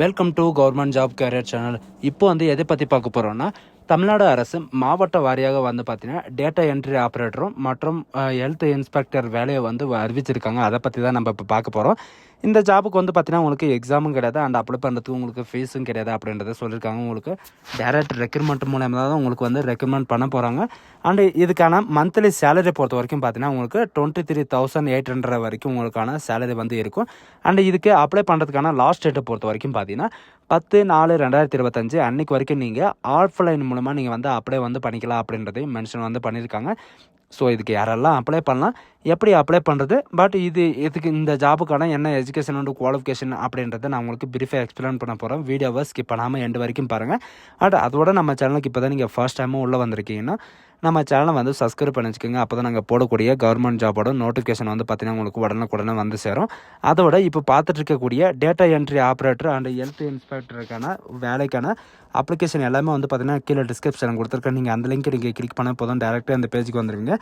Welcome to government job career channel. இப்போ எதை பற்றி பார்க்க போகிறோன்னா, தமிழ்நாடு அரசு மாவட்ட வாரியாக பார்த்தீங்கன்னா டேட்டா என்ட்ரி ஆப்ரேட்டரும் மற்றும் ஹெல்த் இன்ஸ்பெக்டர் வேலையை அறிவிச்சிருக்காங்க. அதை பற்றி தான் நம்ம இப்போ பார்க்க போகிறோம். இந்த ஜாபுக்கு பார்த்தீங்கன்னா உங்களுக்கு எக்ஸாமும் கிடையாது அண்ட் அப்ளை பண்ணுறதுக்கு உங்களுக்கு ஃபீஸும் கிடையாது அப்படின்றத சொல்லியிருக்காங்க. உங்களுக்கு டேரக்ட் ரெக்ரூட்மெண்ட் மூலமாக தான் உங்களுக்கு ரெக்ரூட்மெண்ட் பண்ண போகிறாங்க. அண்டு இதுக்கான மந்த்லி சேலரி பொறுத்த வரைக்கும் பார்த்தீங்கன்னா உங்களுக்கு 23,800 வரைக்கும் உங்களுக்கான சேலரி இருக்கும். அண்டு இதுக்கு அப்ளை பண்ணுறதுக்கான லாஸ்ட் டேட்டை பொறுத்த வரைக்கும் பார்த்தீங்கன்னா 10/4/2025 அன்றைக்கு வரைக்கும் நீங்கள் ஆஃப்லைன் மூலமாக நீங்கள் அப்ளை பண்ணிக்கலாம் அப்படின்றதையும் மென்ஷன் பண்ணியிருக்காங்க. ஸோ இதுக்கு யாரெல்லாம் அப்ளை பண்ணலாம், எப்படி அப்ளை பண்ணுறது, பட் இதுக்கு இந்த ஜாபுக்கான என்ன எஜுகேஷன் அண்ட் குவாலிஃபிகேஷன் அப்படின்றத நான் உங்களுக்கு பிரீஃபாக எக்ஸ்பிளைன் பண்ண போகிறேன். வீடியோவை ஸ்கிப் பண்ணாமல் எண்டு வரைக்கும் பாருங்கள். அண்ட் அதோட நம்ம சேனலுக்கு இப்போ தான் நீங்கள் ஃபர்ஸ்ட் டைமும் உள்ளே வந்திருக்கீங்கன்னா நம்ம சேனலை சப்ஸ்கிரைப் பண்ணி வச்சுக்கோங்க. அப்போ தான் நாங்கள் போடக்கூடிய கவர்மெண்ட் ஜாபோட நோட்டிஃபிகேஷன் பார்த்தீங்கன்னா உங்களுக்கு உடனே சேரும். அதோட இப்போ பார்த்துட்டு இருக்கக்கூடிய data entry operator and health இன்ஸ்பெக்டருக்கான வேலைக்கான அப்ளிகேஷன் எல்லாமே பார்த்தீங்கன்னா கீழே டிஸ்கிரிப்ஷன் கொடுத்துருக்கேன். நீங்கள் அந்த லிங்க் நீங்கள் கிளிக் பண்ண போதும் டேரெக்டாக அந்த பேஜுக்கு வந்துடுவீங்க.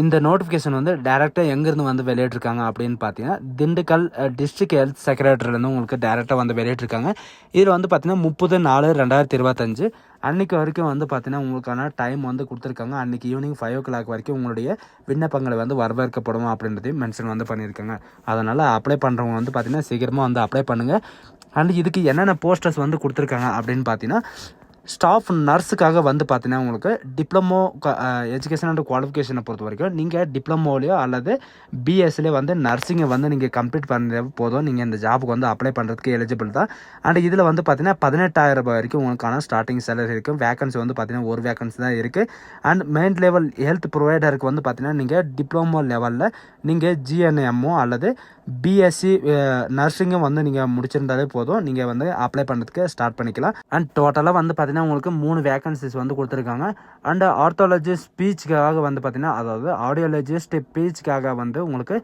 இந்த நோட்டிஃபிகேஷன் டேரெக்டாக எங்கேருந்து வெளியிட்ருக்காங்க அப்படின்னு பார்த்தீங்கன்னா திண்டுக்கல் டிஸ்ட்ரிக்ட் ஹெல்த் செக்ரட்டரிலேருந்து உங்களுக்கு டேரெக்டாக வெளியிட்ருக்காங்க. இதில் பார்த்தீங்கன்னா 30/4/2025 அன்றைக்கி வரைக்கும் பார்த்தீங்கன்னா உங்களுக்கான டைம் கொடுத்துருக்காங்க. அன்றைக்கி ஈவினிங் 5 o'clock வரைக்கும் உங்களுடைய விண்ணப்பங்களை வரவேற்கப்படும் அப்படின்றதையும் மென்ஷன் பண்ணியிருக்காங்க. அதனால் அப்ளை பண்ணுறவங்க பார்த்தீங்கன்னா சீக்கிரமாக அப்ளை பண்ணுங்கள். அண்ட் இதுக்கு என்னென்ன போஸ்டர்ஸ் கொடுத்துருக்காங்க அப்படின்னு பார்த்தீங்கன்னா ஸ்டாஃப் நர்ஸுக்காக பார்த்தீங்கன்னா உங்களுக்கு டிப்ளமோ எஜுகேஷன் அண்ட் குவாலிஃபிகேஷனை பொறுத்த வரைக்கும் நீங்கள் டிப்ளமோலையோ அல்லது பிஎஸ்சிலே நர்சிங்கை நீங்கள் கம்ப்ளீட் பண்ண போதும் நீங்கள் இந்த ஜாபுக்கு அப்ளை பண்ணுறதுக்கு எலிஜிபிள் தான். அண்ட் இதில் பார்த்தீங்கன்னா 18,000 வரைக்கும் உங்களுக்கான ஸ்டார்டிங் சேலரி இருக்கும். வேகன்சி பார்த்தீங்கன்னா ஒரு வேகன்சி தான் இருக்குது. அண்ட் மெயின் லெவல் ஹெல்த் ப்ரொவைடருக்கு பார்த்தீங்கன்னா நீங்கள் டிப்ளமோ லெவலில் நீங்கள் ஜிஎன்எம்மோ அல்லது பிஎஸ்சி நர்சிங்கும் நீங்கள் முடிச்சிருந்தாலே போதும், நீங்கள் அப்ளை பண்ணுறதுக்கு ஸ்டார்ட் பண்ணிக்கலாம். அண்ட் டோட்டலாக பார்த்தீங்கன்னா உங்களுக்கு 3 வேகன்சிஸ் கொடுத்துருக்காங்க. அண்ட் ஆர்த்தாலஜி ஸ்பீச்சுக்காக பார்த்தீங்கன்னா அதாவது ஆடியாலஜிஸ்ட் ஸ்பீச்சுக்காக உங்களுக்கு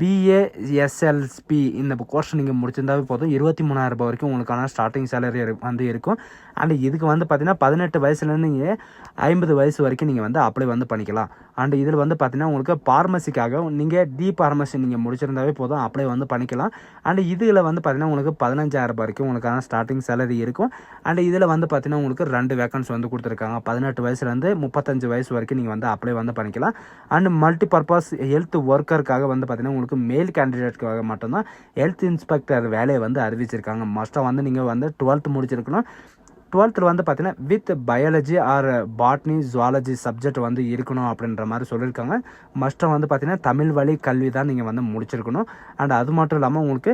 பிஏஎஸ்எல்பி இந்த கோர்ஸ் நீங்கள் முடிச்சிருந்தாவே போதும் 23,000 வரைக்கும் உங்களுக்கான ஸ்டார்டிங் சேலரி இருக்கும். அண்ட் இதுக்கு பார்த்தீங்கன்னா 18 வயசுலேருந்து நீங்கள் 50 வயசு வரைக்கும் நீங்கள் அப்ளை பண்ணிக்கலாம். அண்ட் இதில் பார்த்தீங்கன்னா உங்களுக்கு ஃபார்மசிக்காக நீங்கள் ஃபார்மசி நீங்கள் முடிச்சிருந்தாவே போதும் அப்ளை பண்ணிக்கலாம். அண்ட் இதில் பார்த்தீங்கன்னா உங்களுக்கு 15,000 வரைக்கும் உங்களுக்கான ஸ்டார்டிங் சேலரி இருக்கும். அண்ட் இதில் பார்த்தீங்கன்னா உங்களுக்கு 2 வேகன்ஸ் கொடுத்துருக்காங்க. 18 வயசுலேருந்து 35 வயசு வரைக்கும் நீங்கள் அப்ளை பண்ணிக்கலாம். அண்ட் மல்டி பர்பஸ் ஹெல்த் ஒர்க்கருக்காக பார்த்தீங்கன்னா உங்களுக்கு மேல் கேண்டிடேட்காக மட்டும்தான் ஹெல்த் இன்ஸ்பெக்டர் வேலையை அறிவிச்சிருக்காங்க. மஸ்ட்டாக நீங்கள் 12th முடிச்சிருக்கணும். 12th பார்த்தீங்கன்னா with biology R botany zoology subject இருக்கணும் அப்படின்ற மாதிரி சொல்லியிருக்காங்க. மஸ்ட்டாக பார்த்தீங்கன்னா தமிழ் வழி கல்வி தான் நீங்கள் முடிச்சிருக்கணும். அண்ட் அது மட்டும் இல்லாமல் உங்களுக்கு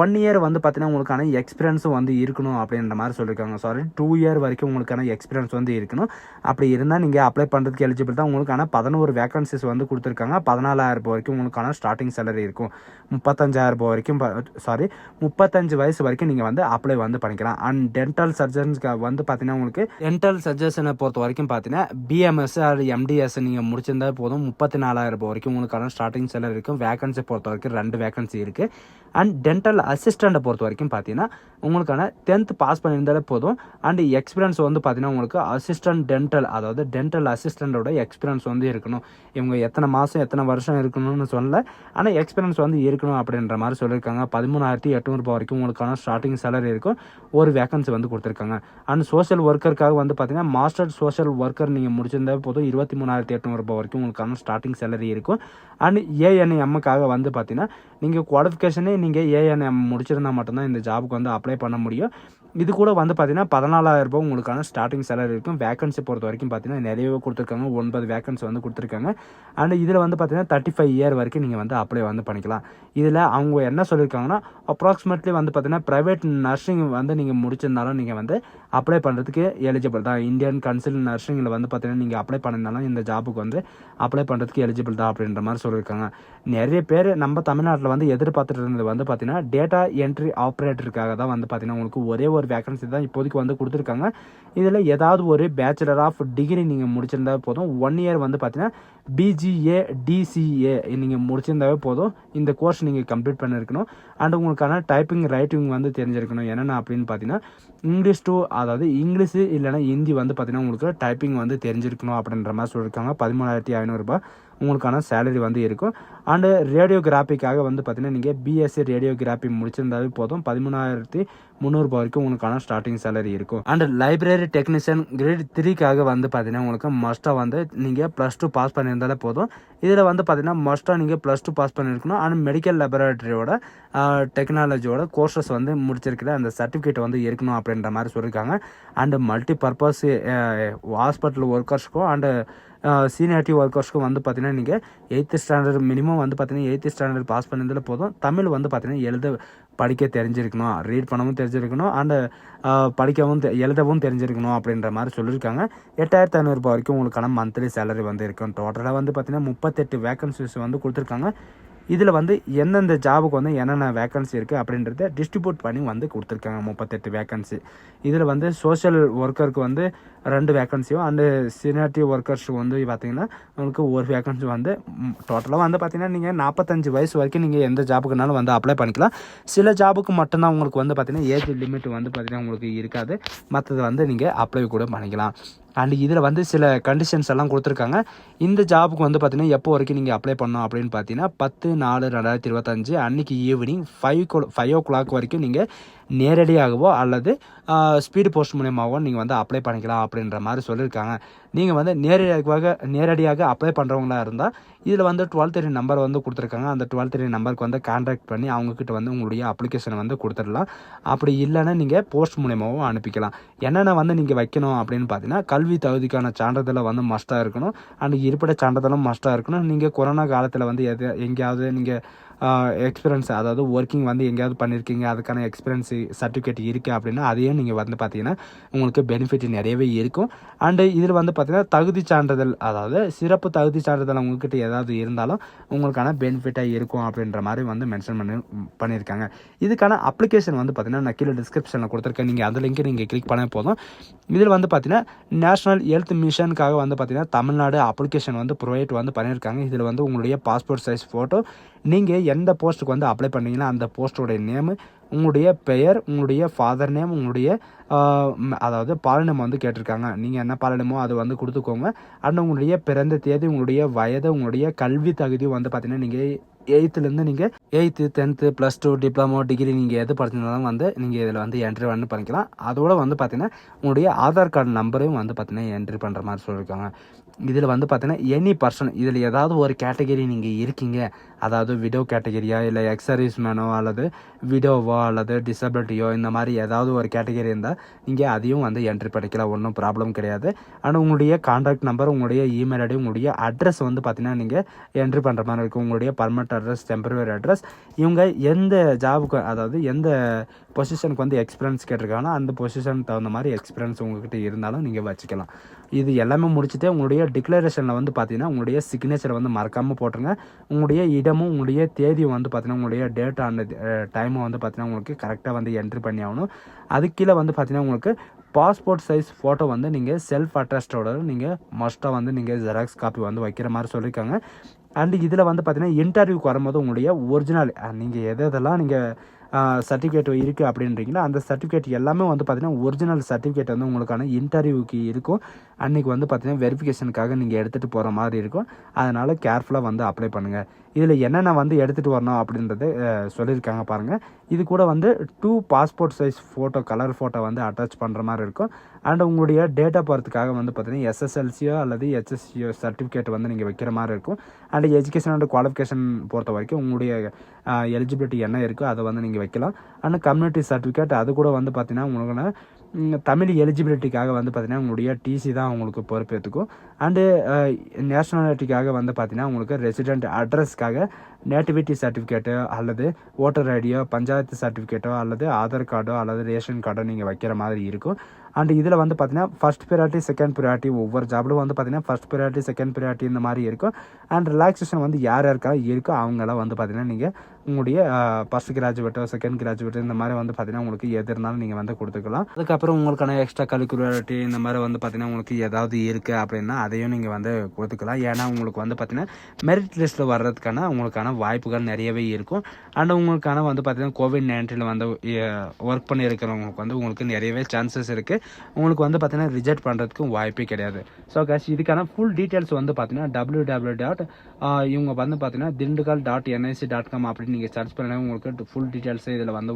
1 year பார்த்தீங்கன்னா உங்களுக்கான எக்ஸ்பீரியன்ஸும் இருக்கணும் அப்படின்ற மாதிரி சொல்லியிருக்காங்க. 2 year வரைக்கும் உங்களுக்கான எக்ஸ்பீரியன்ஸ் இருக்கணும். அப்படி இருந்தால் நீங்கள் அப்ளை பண்ணுறதுக்கு எலிஜிபிள் தான். உங்களுக்கான 11 வேகன்சிஸ் கொடுத்துருக்காங்க. 14,000 வரைக்கும் உங்களுக்கான ஸ்டார்டிங் சேலரி இருக்கும். 35,000 வரைக்கும் 35 வயசு வரைக்கும் நீங்கள் அப்ளை பண்ணிக்கலாம். அண்ட் டென்டல் சர்ஜன்ஸ்க்கு பார்த்தீங்கன்னா உங்களுக்கு டென்டல் சர்ஜன்ஸை பொறுத்த வரைக்கும் பார்த்தீங்கன்னா பிஎம்எஸ் ஆர் எம்டிஎஸ் நீங்கள் முடிச்சிருந்தா போதும் 34,000 வரைக்கும் உங்களுக்கான ஸ்டார்டிங் சேலரி இருக்கும். வேகன்சி பொறுத்த வரைக்கும் 2 வேகன்சி இருக்குது. அண்ட் டென்டல் அசிஸ்டண்ட்டை பொறுத்த வரைக்கும் பார்த்தீங்கன்னா உங்களுக்கான 10th பாஸ் பண்ணியிருந்தாலே போதும். அண்ட் எக்ஸ்பீரியன்ஸ் பார்த்தீங்கன்னா உங்களுக்கு அசிஸ்டன்ட் டென்டல் அதாவது டென்டல் அசிஸ்டண்டோட எக்ஸ்பீரியன்ஸ் இருக்கணும். இவங்க எத்தனை மாதம் எத்தனை வருஷம் இருக்கணும்னு சொல்லலை, ஆனால் எக்ஸ்பீரியன்ஸ் இருக்கணும் அப்படின்ற மாதிரி சொல்லியிருக்காங்க. 13,800 வரைக்கும் உங்களுக்கான ஸ்டார்டிங் சேலரி இருக்கும். ஒரு வேகன்சி கொடுத்துருக்காங்க. அண்ட் சோஷியல் ஒர்க்கருக்காக பார்த்தீங்கன்னா மாஸ்டர் சோஷியல் ஒர்க்கர் நீங்கள் முடிச்சிருந்தாவே போதும் 23,800 வரைக்கும் உங்களுக்கான ஸ்டார்டிங் சேலரி இருக்கும். அண்ட் ஏஎன்எம்முக்காக பார்த்தீங்கன்னா நீங்கள் குவாலிஃபிகேஷனே நீங்கள் ஏஎன்எம் முடிச்சிருந்தா மட்டும்தான் இந்த ஜாபுக்கு அப்ளை பண்ண முடியும். இது கூட பார்த்தீங்கன்னா 14,000 உங்களுக்கான ஸ்டார்டிங் சேலரி இருக்கும். வேகன்சி பொறுத்த வரைக்கும் பார்த்தீங்கன்னா நிறையவே கொடுத்துருக்காங்க. 9 வேகன்சி கொடுத்துருக்காங்க. அண்ட் இதில் பார்த்தீங்கன்னா 35 year வரைக்கும் நீங்கள் அப்ளை பண்ணிக்கலாம். இதில் அவங்க என்ன சொல்லியிருக்காங்கன்னா அப்ராக்சிமேட்லி பார்த்தீங்கன்னா ப்ரைவேட் நர்சிங் நீங்கள் முடிச்சிருந்தாலும் நீங்கள் அப்ளை பண்ணுறதுக்கு எலிஜிபிள் தான். இந்தியன் கவுன்சில் நர்சிங்கில் பார்த்தீங்கன்னா நீங்கள் அப்ளை பண்ணியிருந்தாலும் இந்த ஜாபுக்கு அப்ளை பண்ணுறதுக்கு எலிஜிபிள் தான் அப்படின்ற மாதிரி சொல்லியிருக்காங்க. நிறைய பேர் நம்ம தமிழ்நாட்டில் எதிர்பார்த்துட்டு இருந்தது பார்த்தீங்கன்னா டேட்டா என்ட்ரி ஆப்ரேட்டருக்காக தான் பார்த்தீங்கன்னா உங்களுக்கு ஒரே ஒரு வேகன்சி தான் இப்போதைக்கு கொடுத்துருக்காங்க. இதில் ஏதாவது ஒரு பேச்சுலர் ஆஃப் டிகிரி நீங்கள் முடிச்சிருந்தாவே போதும். 1 year பார்த்தீங்கன்னா பிஜிஏ டிசிஏ நீங்கள் முடிச்சிருந்தாவே போதும். இந்த கோர்ஸ் நீங்கள் கம்ப்ளீட் பண்ணியிருக்கணும். அண்ட் உங்களுக்கான டைப்பிங் ரைட்டிங் தெரிஞ்சிருக்கணும். என்னென்ன அப்படின்னு பார்த்தீங்கன்னா இங்கிலீஷ் அதாவது இங்கிலீஷு இல்லைனா ஹிந்தி பார்த்தீங்கன்னா உங்களுக்கு டைப்பிங் தெரிஞ்சிருக்கணும் அப்படின்ற மாதிரி சொல்லியிருக்காங்க. 13,500 உங்களுக்கான சேலரி இருக்கும். அண்டு ரேடியோகிராஃபிக்காக பார்த்தீங்கன்னா நீங்கள் பிஎஸ்சி ரேடியோகிராஃபி முடிச்சிருந்தாவே போதும். 300 வரைக்கும் உங்களுக்கான ஸ்டார்டிங் சேலரி இருக்கும். அண்ட் லைப்ரரி டெக்னீஷியன் கிரேட் 3க்காக வந்து பார்த்தீங்கன்னா உங்களுக்கு மஸ்ட்டாக வந்து நீங்கள் +2 பாஸ் பண்ணியிருந்தாலே போதும். இதில் வந்து பார்த்தீங்கன்னா மஸ்ட்டாக நீங்கள் +2 பாஸ் பண்ணியிருக்கணும். அண்ட் மெடிக்கல் லேபரேட்டரியோட டெக்னாலஜியோட கோர்சஸ் வந்து முடிச்சிருக்கிற அந்த சர்டிஃபிகேட் வந்து இருக்கணும் அப்படின்ற மாதிரி சொல்லியிருக்காங்க. அண்டு மல்டி பர்பஸ் ஹாஸ்பிட்டல் ஒர்க்கர்ஸ்க்கும் அண்டு சீனியாரிட்டி ஒர்க்கர்ஸ்க்கும் வந்து பார்த்தீங்கன்னா நீங்கள் 8th ஸ்டாண்டர்ட் மினிமம் வந்து பார்த்தீங்கன்னா 8th ஸ்டாண்டர்ட் பாஸ் பண்ணியிருந்தால் போதும். தமிழ் வந்து பார்த்தீங்கன்னா படிக்க தெரிஞ்சிருக்கணும், ரீட் பண்ணவும் தெரிஞ்சிருக்கணும், அண்டு படிக்கவும் எழுதவும் தெரிஞ்சிருக்கணும் அப்படின்ற மாதிரி சொல்லியிருக்காங்க. 8500 வரைக்கும் உங்களுக்கான மந்த்லி சேலரி வந்து இருக்கும். டோட்டலாக வந்து பார்த்தீங்கன்னா 38 வேக்கன்சிஸ் வந்து கொடுத்துருக்காங்க. இதில் வந்து எந்தெந்த ஜாபுக்கு வந்து என்னென்ன வேக்கன்சி இருக்குது அப்படின்றத டிஸ்ட்ரிபியூட் பண்ணி வந்து கொடுத்துருக்காங்க. 38 வேக்கன்சி. இதில் வந்து சோஷியல் ஒர்க்கருக்கு வந்து 2 வேக்கன்சியும் அண்டு சீனியாரிட்டி ஒர்க்கர்ஸுக்கு வந்து பார்த்திங்கன்னா உங்களுக்கு ஒரு வேக்கன்சி வந்து டோட்டலாக வந்து பார்த்திங்கன்னா நீங்கள் 45 வயசு வரைக்கும் நீங்கள் எந்த ஜாபுக்குனாலும் வந்து அப்ளை பண்ணிக்கலாம். சில ஜாபுக்கு மட்டும்தான் உங்களுக்கு வந்து பார்த்திங்கன்னா ஏஜ் லிமிட் வந்து பார்த்திங்கன்னா உங்களுக்கு இருக்காது. மற்றது வந்து நீங்கள் அப்ளை கூட பண்ணிக்கலாம். அண்ட் இதில் வந்து சில கண்டிஷன்ஸ் எல்லாம் கொடுத்துருக்காங்க. இந்த ஜாபுக்கு வந்து பார்த்தீங்கன்னா எப்போ வரைக்கும் நீங்கள் அப்ளை பண்ணணும் அப்படின்னு பார்த்தீங்கன்னா 10/4/2025 அன்றைக்கி ஈவினிங் 5 o'clock வரைக்கும் நீங்கள் நேரடியாகவோ அல்லது ஸ்பீடு போஸ்ட் மூலியமாகவோ நீங்கள் வந்து அப்ளை பண்ணிக்கலாம் அப்படின்ற மாதிரி சொல்லியிருக்காங்க. நீங்கள் வந்து நேரடியாக அப்ளை பண்ணுறவங்களா இருந்தால் இதில் வந்து 12 நம்பர் வந்து கொடுத்துருக்காங்க. அந்த 12 நம்பருக்கு வந்து கான்டாக்ட் பண்ணி அவங்கக்கிட்ட வந்து உங்களுடைய அப்ளிகேஷனை வந்து கொடுத்துடலாம். அப்படி இல்லைன்னா நீங்கள் போஸ்ட் மூலியமாகவும் அனுப்பிக்கலாம். என்னென்ன வந்து நீங்கள் வைக்கணும் அப்படின்னு பார்த்தீங்கன்னா கல்வி தகுதிக்கான சான்றிதழை வந்து மஸ்ட்டாக இருக்கணும். அண்ட் இருப்பிட சான்றிதழும் மஸ்ட்டாக இருக்கணும். நீங்கள் கொரோனா காலத்தில் வந்து எங்கேயாவது நீங்கள் எக்ஸ்பீரியன்ஸ் அதாவது ஒர்க்கிங் வந்து எங்கேயாவது பண்ணியிருக்கீங்க, அதுக்கான எக்ஸ்பீரியன்ஸ் சர்டிஃபிகேட் இருக்குது அப்படின்னா அதையும் நீங்கள் வந்து பார்த்தீங்கன்னா உங்களுக்கு பெனிஃபிட் நிறையவே இருக்கும். அண்டு இதில் வந்து பார்த்தீங்கன்னா தகுதி சான்றிதழ் அதாவது சிறப்பு தகுதி சான்றிதழ் உங்கள்கிட்ட ஏதாவது இருந்தாலும் உங்களுக்கான பெனிஃபிட்டாக இருக்கும் அப்படின்ற மாதிரி வந்து மென்ஷன் பண்ணியிருக்காங்க. இதுக்கான அப்ளிகேஷன் வந்து பார்த்தீங்கன்னா நான் கீழே டிஸ்கிரிப்ஷனில் கொடுத்துருக்கேன். நீங்கள் அந்த லிங்க்கை நீங்கள் கிளிக் பண்ண போதும். இதில் வந்து பார்த்தீங்கன்னா நேஷனல் ஹெல்த் மிஷனுக்காக வந்து பார்த்தீங்கன்னா தமிழ்நாடு அப்ளிகேஷன் வந்து ப்ரொவைட் வந்து பண்ணியிருக்காங்க. இதில் வந்து உங்களுடைய பாஸ்போர்ட் சைஸ் ஃபோட்டோ, நீங்கள் எந்த போஸ்ட்டுக்கு வந்து அப்ளை பண்ணீங்கன்னா அந்த போஸ்ட்டோடைய நேமு, உங்களுடைய பெயர், உங்களுடைய ஃபாதர் நேம், உங்களுடைய அதாவது பாலினம் வந்து கேட்டிருக்காங்க. நீங்கள் என்ன பாலினமோ அது வந்து கொடுத்துக்கோங்க. அண்ட் உங்களுடைய பிறந்த தேதி, உங்களுடைய வயது, உங்களுடைய கல்வி தகுதியும் வந்து பார்த்தீங்கன்னா நீங்கள் 8th நீங்கள் 8th 10th +2 டிப்ளமோ டிகிரி நீங்கள் எது படிச்சிருந்தாலும் வந்து நீங்கள் இதில் வந்து என்ட்ரி வந்து பண்ணிக்கலாம். அதோடு வந்து பார்த்தீங்கன்னா உங்களுடைய ஆதார் கார்டு நம்பரையும் வந்து பார்த்தீங்கன்னா என்ட்ரி பண்ணுற மாதிரி சொல்லியிருக்காங்க. இதில் வந்து பார்த்தீங்கன்னா எனி பர்சன் இதில் ஏதாவது ஒரு கேட்டகரி நீங்கள் இருக்கீங்க, அதாவது விடோ கேட்டகரியா இல்லை எக்ஸர்வீஸ் மேனோ அல்லது விடோவோ அல்லது டிசபிலிட்டியோ இந்த மாதிரி ஏதாவது ஒரு கேட்டகரி இருந்தால் நீங்கள் அதையும் வந்து என்ட்ரி பண்ணிக்கலாம். ஒன்றும் ப்ராப்ளம் கிடையாது. ஆனால் உங்களுடைய கான்டாக்ட் நம்பர், உங்களுடைய இமெயில் ஐடி, உங்களுடைய அட்ரஸ் வந்து பார்த்தீங்கன்னா நீங்கள் என்ட்ரி பண்ணுற மாதிரி இருக்கும். உங்களுடைய பர்மனெண்ட் அட்ரஸ், டெம்பரரி அட்ரஸ், இவங்க எந்த ஜாபுக்கு அதாவது எந்த பொசிஷனுக்கு வந்து எக்ஸ்பீரியன்ஸ் கேட்டிருக்காங்கன்னா அந்த பொசிஷனுக்கு தகுந்த மாதிரி எக்ஸ்பீரியன்ஸ் உங்கள்கிட்ட இருந்தாலும் நீங்கள் வச்சுக்கலாம். இது எல்லாமே முடிச்சுட்டு உங்களுடைய டிக்ளரேஷனில் வந்து பார்த்தீங்கன்னா உங்களுடைய சிக்னேச்சரை வந்து மறக்காமல் போட்டுருங்க. உங்களுடைய இடமும் உங்களுடைய தேதியும் வந்து பார்த்தீங்கன்னா உங்களுடைய டேட் அண்ட் டைமும் வந்து பார்த்தீங்கன்னா உங்களுக்கு கரெக்டாக வந்து என்ட்ரி பண்ணி ஆகணும். அதுக்கு கீழே வந்து பார்த்தீங்கன்னா உங்களுக்கு பாஸ்போர்ட் சைஸ் ஃபோட்டோ வந்து நீங்கள் செல்ஃப் அட்டஸ்டோட நீங்கள் மஸ்ட்டாக வந்து நீங்கள் ஜெராக்ஸ் காப்பி வந்து வைக்கிற மாதிரி சொல்லியிருக்காங்க. அண்டு இதில் வந்து பார்த்தீங்கன்னா இன்டர்வியூக்கு வரும்போது உங்களுடைய ஒரிஜினல் நீங்கள் எதெல்லாம் நீங்கள் சர்டிஃபிகேட் இருக்குது அப்படின்றீங்களா அந்த சர்டிஃபிகேட் எல்லாமே வந்து பார்த்தீங்கன்னா ஒரிஜினல் சர்டிஃபிகேட் வந்து உங்களுக்கான இன்டர்வியூக்கு இருக்கும். அன்றைக்கி வந்து பார்த்தீங்கன்னா வெரிஃபிகேஷனுக்காக நீங்கள் எடுத்துகிட்டு போகிற மாதிரி இருக்கும். அதனால் கேர்ஃபுல்லாக வந்து அப்ளை பண்ணுங்கள். இதில் என்னென்ன வந்து எடுத்துகிட்டு வரணும் அப்படின்றத சொல்லியிருக்காங்க பாருங்கள். இது கூட வந்து 2 passport size photo, colour photo வந்து அட்டாச் பண்ணுற மாதிரி இருக்கும். அண்ட் உங்களுடைய டேட் ஆஃப் பர்த்துக்காக வந்து பார்த்தீங்கன்னா SSLCயோ அல்லது HSCயோ சர்டிஃபிகேட் வந்து நீங்கள் வைக்கிற மாதிரி இருக்கும். அண்ட் எஜுகேஷன் அண்ட் குவாலிஃபிகேஷன் பொறுத்த வரைக்கும் உங்களுடைய எலிஜிபிலிட்டி என்ன இருக்கோ அதை வந்து நீங்கள் வைக்கலாம். அண்ட் கம்யூனிட்டி சர்டிஃபிகேட் அது கூட வந்து பார்த்தீங்கன்னா உங்களுக்கான தமிழ் எலிஜிபிலிட்டிக்காக வந்து பார்த்தீங்கன்னா உங்களுடைய டிசி தான் உங்களுக்கு பொறுப்பேற்றுக்கும். அண்டு நேஷ்னாலிட்டிக்காக வந்து பார்த்தீங்கன்னா உங்களுக்கு ரெசிடென்ட் அட்ரஸ்க்காக நேட்டிவிட்டி சர்டிஃபிகேட்டோ அல்லது ஓட்டர் ஐடியோ, பஞ்சாயத்து சர்டிஃபிகேட்டோ அல்லது ஆதார் கார்டோ அல்லது ரேஷன் கார்டோ நீங்கள் வைக்கிற மாதிரி இருக்கும். அண்ட் இதில் வந்து பார்த்தீங்கன்னா ஃபஸ்ட் ப்ரியாரிட்டி, செகண்ட் ப்ரியாரிட்டி ஒவ்வொரு ஜாப்லும் வந்து பார்த்தீங்கன்னா ஃபஸ்ட் ப்ரியாரிட்டி, செகண்ட் ப்ரியாரிட்டி இந்த மாதிரி இருக்கும். அண்ட் ரிலாக்ஸேஷன் வந்து யார் யாருக்காக இருக்கோ அவங்களாம் வந்து பார்த்தீங்கன்னா நீங்கள் உங்களுடைய ஃபஸ்ட் கிராஜுவேட்டோ, செகண்ட் கிராஜுவேட்டோ இந்த மாதிரி வந்து பார்த்தீங்கன்னா உங்களுக்கு எது இருந்தாலும் நீங்கள் வந்து கொடுத்துக்கலாம். அதுக்கப்புறம் உங்களுக்கான எக்ஸ்ட்ரா கரிக்குலரிட்டி இந்த மாதிரி வந்து பார்த்தீங்கன்னா உங்களுக்கு ஏதாவது இருக்குது அப்படின்னா அதையும் நீங்கள் வந்து கொடுத்துக்கலாம். ஏன்னா உங்களுக்கு வந்து பார்த்தீங்கன்னா மெரிட் லிஸ்ட்டில் வர்றதுக்கான உங்களுக்கான கிடைக்கிறதுக்கான வாய்ப்புகள் நிறையவே இருக்கும். அண்ட் உங்களுக்கான வந்து பார்த்தீங்கன்னா COVID-19 வந்து ஒர்க் பண்ணி இருக்கிறவங்களுக்கு வந்து உங்களுக்கு நிறையவே சான்சஸ் இருக்குது. உங்களுக்கு வந்து பார்த்தீங்கன்னா ரிஜெக்ட் பண்ணுறதுக்கும் வாய்ப்பே கிடையாது. ஸோ கேஷ் இதுக்கான ஃபுல் டீட்டெயில்ஸ் வந்து பார்த்தீங்கன்னா www. இவங்க வந்து பார்த்தீங்கன்னா dindigul.nic.com அப்படின்னு நீங்கள் சர்ச் பண்ணால் உங்களுக்கு ஃபுல் டீட்டெயில்ஸு இதில் வந்து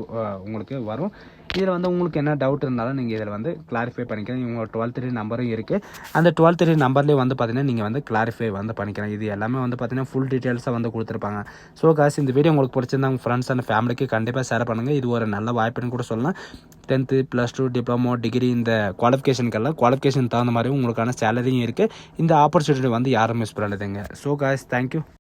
உங்களுக்கு வரும். இதில் வந்து உங்களுக்கு என்ன டவுட் இருந்தாலும் நீங்கள் இதில் வந்து கிளாரிஃபை பண்ணிக்கலாம். இவங்க 12 நம்பரும் இருக்குது. அந்த 12 நம்பர்லேயே வந்து பார்த்தீங்கன்னா நீங்கள் வந்து கிளாரிஃபை வந்து பண்ணிக்கலாம். இது எல்லாமே வந்து பார்த்தீங்கன்னா ஃபுல் டீட்டெயில்ஸாக வந்து கொடுத்துருப்பாங்க. ஸோ காசு இந்த வீடியோ உங்களுக்கு பிடிச்சிருந்தா உங்கள் ஃப்ரெண்ட்ஸ் அண்ட் ஃபேமிலிக்கு கண்டிப்பாக ஷேர் பண்ணுங்கள். இது ஒரு நல்ல வாய்ப்புன்னு கூட சொல்லலாம். 10th +2 டிப்ளமோ டிகிரி இந்த குவாலிஃபிகேஷன் தகுந்த மாதிரி உங்களுக்கான சேலரியும் இருக்குது. இந்த ஆப்பர்ச்சுனிட்டி வந்து யாரும் மிஸ் பண்ணாதீங்க. So guys thank you.